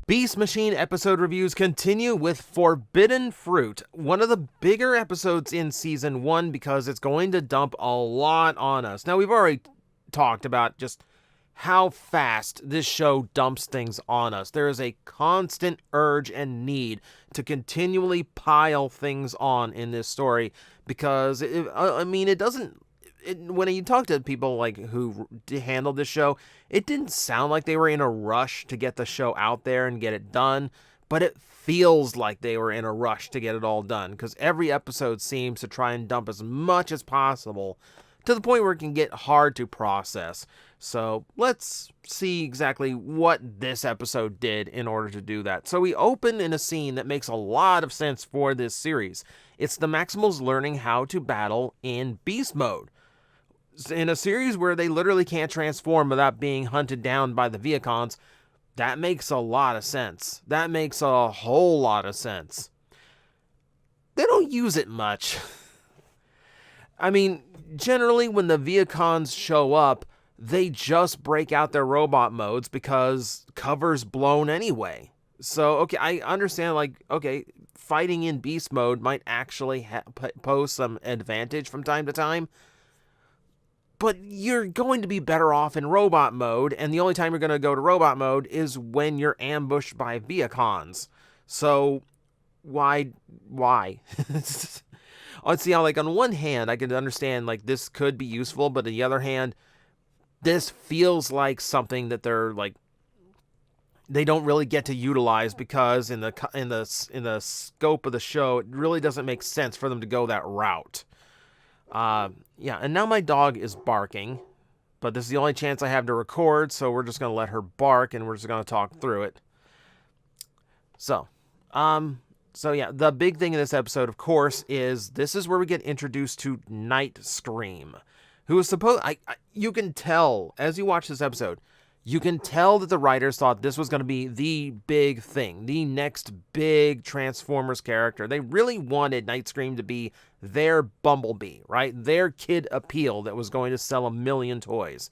Beast Machine episode reviews continue with Forbidden Fruit, one of the bigger episodes in Season 1 because it's going to dump a lot on us. Now, we've already talked about just how fast this show dumps things on us. There is a constant urge and need to continually pile things on in this story because, it doesn't... when you talk to people like who handled this show, it didn't sound like they were in a rush to get the show out there and get it done, but it feels like they were in a rush to get it all done because every episode seems to try and dump as much as possible to the point where it can get hard to process. So let's see exactly what this episode did in order to do that. So we open in a scene that makes a lot of sense for this series. It's the Maximals learning how to battle in beast mode. In a series where they literally can't transform without being hunted down by the Vehicons, that makes a lot of sense. That makes a whole lot of sense. They don't use it much. Generally when the Vehicons show up, they just break out their robot modes because cover's blown anyway. So, okay, I understand, fighting in beast mode might actually pose some advantage from time to time, but you're going to be better off in robot mode, and the only time you're going to go to robot mode is when you're ambushed by Vehicons. So, why? Let's see how, on one hand, I can understand, this could be useful, but on the other hand, this feels like something that they don't really get to utilize because in the scope of the show, it really doesn't make sense for them to go that route. And now my dog is barking, but this is the only chance I have to record, so we're just going to let her bark, and we're just going to talk through it. So the big thing in this episode, of course, is this is where we get introduced to Nightscream, who is supposed... you can tell, as you watch this episode, you can tell that the writers thought this was going to be the big thing, the next big Transformers character. They really wanted Nightscream to be their Bumblebee, right? Their kid appeal that was going to sell 1 million toys.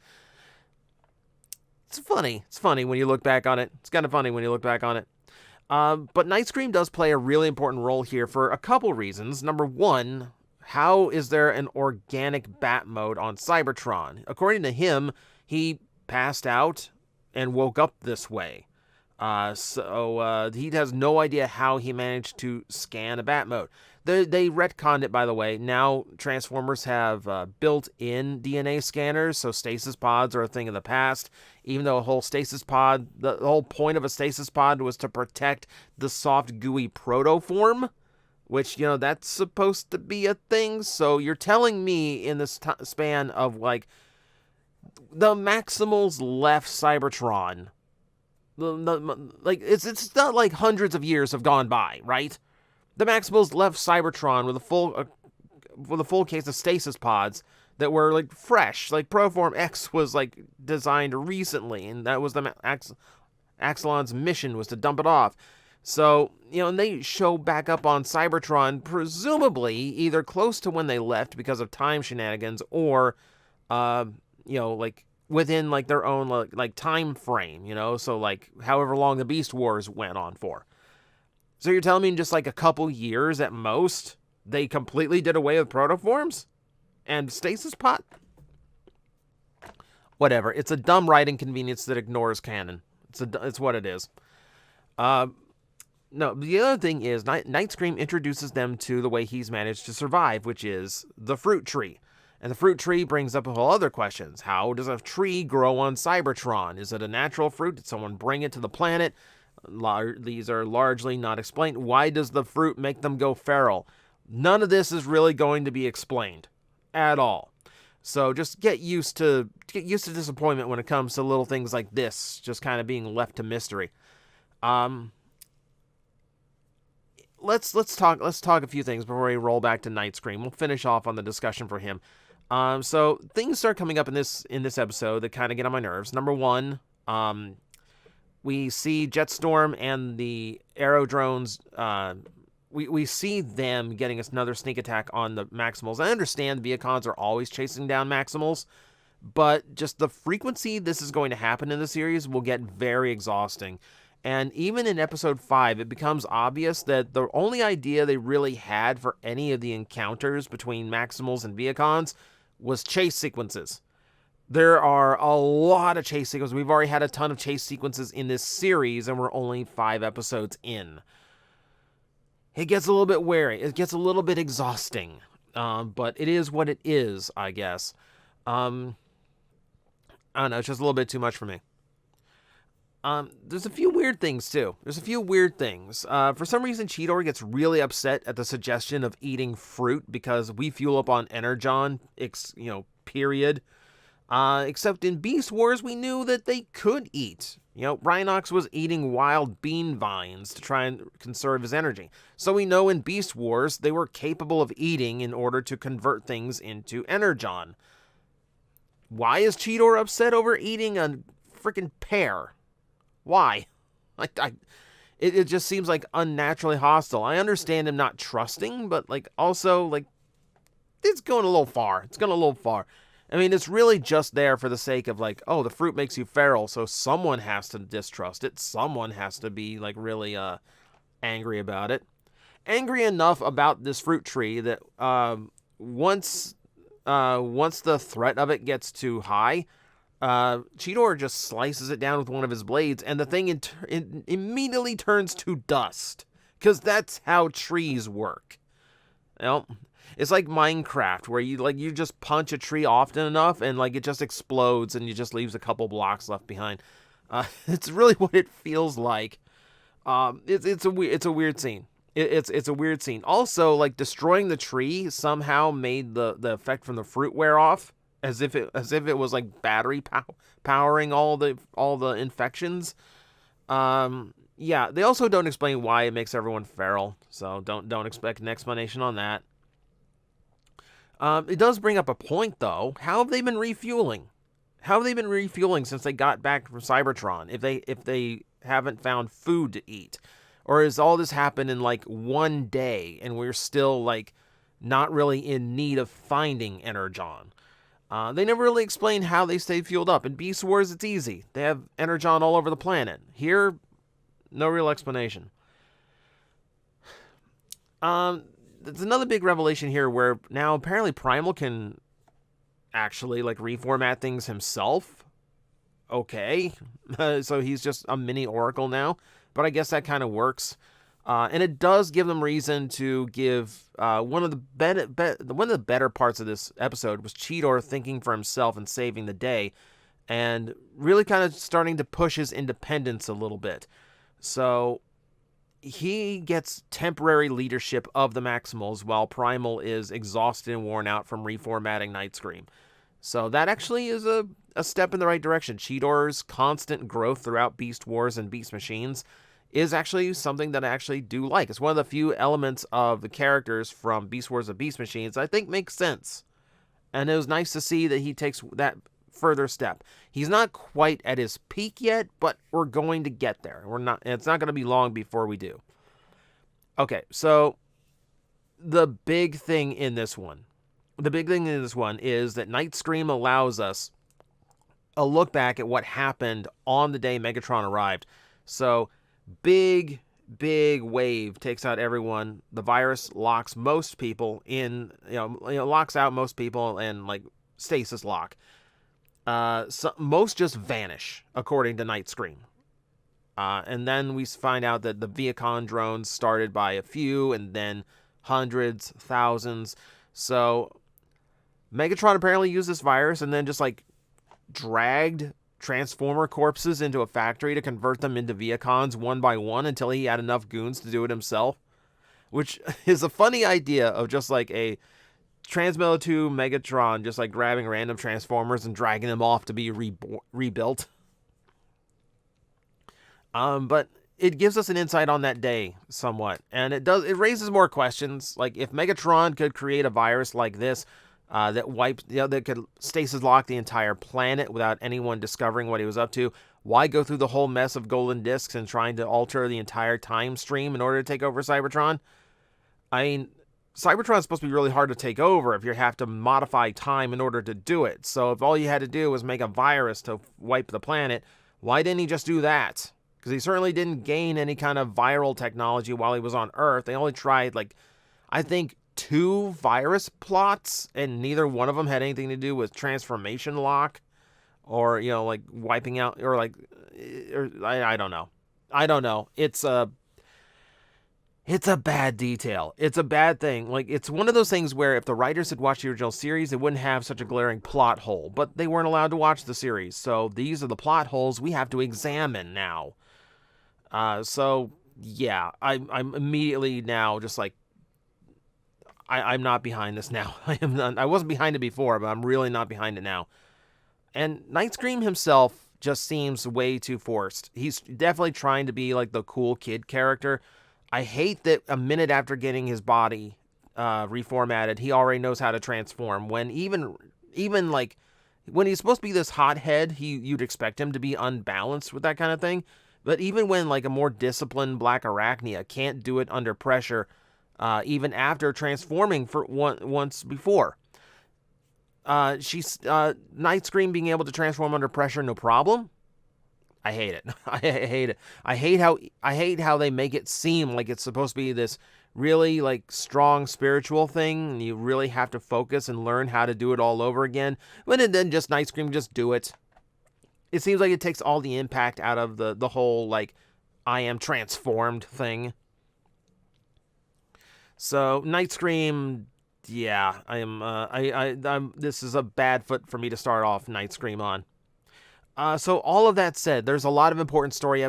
It's funny. It's funny when you look back on it. It's kind of funny when you look back on it. But Nightscream does play a really important role here for a couple reasons. Number one, how is there an organic bat mode on Cybertron? According to him, he passed out and woke up this way. So he has no idea how he managed to scan a bat mode. They retconned it, by the way. Now Transformers have built-in DNA scanners, so stasis pods are a thing of the past. Even though the whole point of a stasis pod was to protect the soft, gooey protoform, which, that's supposed to be a thing. So you're telling me in this span of, the Maximals left Cybertron. It's not like hundreds of years have gone by, right? The Maximals left Cybertron with a full case of stasis pods that were fresh. Proform X was designed recently, and that was the Axelon's mission, was to dump it off. So, and they show back up on Cybertron, presumably either close to when they left because of time shenanigans, or within their own time frame, so however long the Beast Wars went on for. So you're telling me in just a couple years at most, they completely did away with protoforms and stasis pod? Whatever. It's a dumb writing convenience that ignores canon. It's what it is. No, the other thing is Nightscream introduces them to the way he's managed to survive, which is the fruit tree. And the fruit tree brings up a whole other questions. How does a tree grow on Cybertron? Is it a natural fruit? Did someone bring it to the planet? These are largely not explained. Why does the fruit make them go feral? None of this is really going to be explained at all. So just get used to disappointment when it comes to little things like this, just kind of being left to mystery. Let's talk a few things before we roll back to Nightscream. We'll finish off on the discussion for him. So things start coming up in this episode that kind of get on my nerves. Number one, we see Jetstorm and the Aero drones. We see them getting another sneak attack on the Maximals. I understand the Vehicons are always chasing down Maximals, but just the frequency this is going to happen in the series will get very exhausting. And even in episode 5, it becomes obvious that the only idea they really had for any of the encounters between Maximals and Vehicons was chase sequences. There are a lot of chase sequences. We've already had a ton of chase sequences in this series, and we're only 5 episodes in. It gets a little bit weary. It gets a little bit exhausting. But it is what it is, I guess. I don't know. It's just a little bit too much for me. There's a few weird things, too. For some reason, Cheetor gets really upset at the suggestion of eating fruit because we fuel up on Energon, period. Except in Beast Wars, we knew that they could eat. Rhinox was eating wild bean vines to try and conserve his energy. So we know in Beast Wars, they were capable of eating in order to convert things into Energon. Why is Cheetor upset over eating a freaking pear? Why? It just seems like unnaturally hostile. I understand him not trusting, but also it's going a little far. I mean, it's really just there for the sake of the fruit makes you feral, so someone has to distrust it. Someone has to be really angry about it. Angry enough about this fruit tree that once the threat of it gets too high, Cheetor just slices it down with one of his blades, and the thing immediately turns to dust. Because that's how trees work. It's like Minecraft, where you just punch a tree often enough, and it just explodes, and it just leaves a couple blocks left behind. It's really what it feels like. It's a weird scene. It's a weird scene. Also, destroying the tree somehow made the effect from the fruit wear off. As if it was battery powering all the infections. Yeah, they also don't explain why it makes everyone feral, so don't expect an explanation on that. It does bring up a point though. How have they been refueling? Since they got back from Cybertron? If they haven't found food to eat, or has all this happened in one day and we're still not really in need of finding Energon? They never really explain how they stay fueled up. In Beast Wars, it's easy. They have Energon all over the planet. Here, no real explanation. There's another big revelation here where now apparently Primal can actually reformat things himself. Okay. So he's just a mini Oracle now. But I guess that kind of works. And it does give them reason to give one of the better parts of this episode was Cheetor thinking for himself and saving the day, and really kind of starting to push his independence a little bit. So he gets temporary leadership of the Maximals while Primal is exhausted and worn out from reformatting Nightscream. So that actually is a step in the right direction. Cheetor's constant growth throughout Beast Wars and Beast Machines is actually something that I actually do like. It's one of the few elements of the characters from Beast Wars and Beast Machines I think makes sense. And it was nice to see that he takes that further step. He's not quite at his peak yet, but we're going to get there. It's not going to be long before we do. Okay, so the big thing in this one is that Nightscream allows us a look back at what happened on the day Megatron arrived. So big wave takes out everyone. The virus locks most people in, locks out most people and stasis lock. So most just vanish, according to Nightscream. And then we find out that the Vehicon drones started by a few, and then hundreds, thousands. So Megatron apparently used this virus and then just dragged Transformer corpses into a factory to convert them into Vehicons one by one until he had enough goons to do it himself. Which is a funny idea of just a Transmetal 2 Megatron just grabbing random Transformers and dragging them off to be rebuilt. But it gives us an insight on that day somewhat. And it raises more questions. If Megatron could create a virus like this, that could stasis lock the entire planet without anyone discovering what he was up to, why go through the whole mess of golden discs and trying to alter the entire time stream in order to take over Cybertron? I mean, Cybertron's supposed to be really hard to take over if you have to modify time in order to do it. So if all you had to do was make a virus to wipe the planet, why didn't he just do that? because he certainly didn't gain any kind of viral technology while he was on Earth. They only tried, like, I think 2 virus plots, and neither one of them had anything to do with transformation lock or, you know, like wiping out, or like, or I don't know. I don't know. It's a bad detail. It's a bad thing. Like, it's one of those things where if the writers had watched the original series, they wouldn't have such a glaring plot hole. But they weren't allowed to watch the series. So these are the plot holes we have to examine now. So, yeah, I'm immediately now just like, I'm not behind this now. I wasn't behind it before, but I'm really not behind it now. And Nightscream himself just seems way too forced. He's definitely trying to be like the cool kid character. I hate that a minute after getting his body reformatted, he already knows how to transform. When even like when he's supposed to be this hothead, you'd expect him to be unbalanced with that kind of thing. But even when like a more disciplined Black Arachnia can't do it under pressure, even after transforming for once before, Nightscream being able to transform under pressure, no problem. I hate it. I hate it. I hate how they make it seem like it's supposed to be this really like strong spiritual thing, and you really have to focus and learn how to do it all over again. When and then just Nightscream just do it. It seems like it takes all the impact out of the whole like I am transformed thing. So Nightscream, yeah, I'm this is a bad foot for me to start off Nightscream on. So all of that said, there's a lot of important story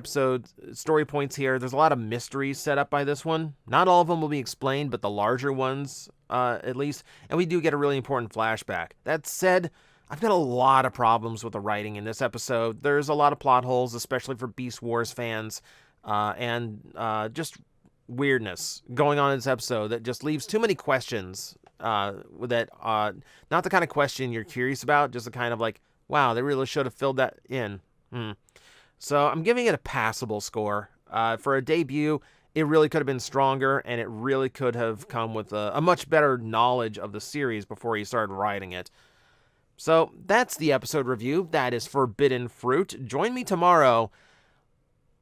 points here. There's a lot of mysteries set up by this one. Not all of them will be explained, but the larger ones, at least. And we do get a really important flashback. That said, I've got a lot of problems with the writing in this episode. There's a lot of plot holes, especially for Beast Wars fans, and just weirdness going on in this episode that just leaves too many questions, that not the kind of question you're curious about, just the kind of like, wow, they really should have filled that in. So I'm giving it a passable score. For a debut, it really could have been stronger, and it really could have come with a much better knowledge of the series before he started writing it. So that's the episode review. That is Forbidden Fruit. Join me tomorrow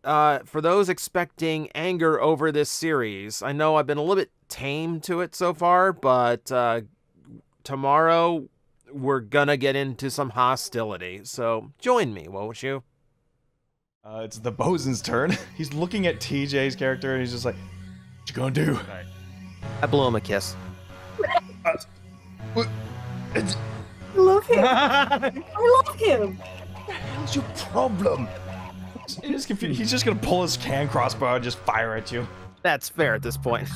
for those expecting anger over this series. I know I've been a little bit tame to it so far, but tomorrow we're gonna get into some hostility, so join me, won't you? It's the bosun's turn. He's looking at TJ's character and he's just like, what you gonna do? Right. I blew him a kiss. I love him. I love him. What the hell's your problem? He's just gonna pull his hand crossbow and just fire at you. That's fair at this point.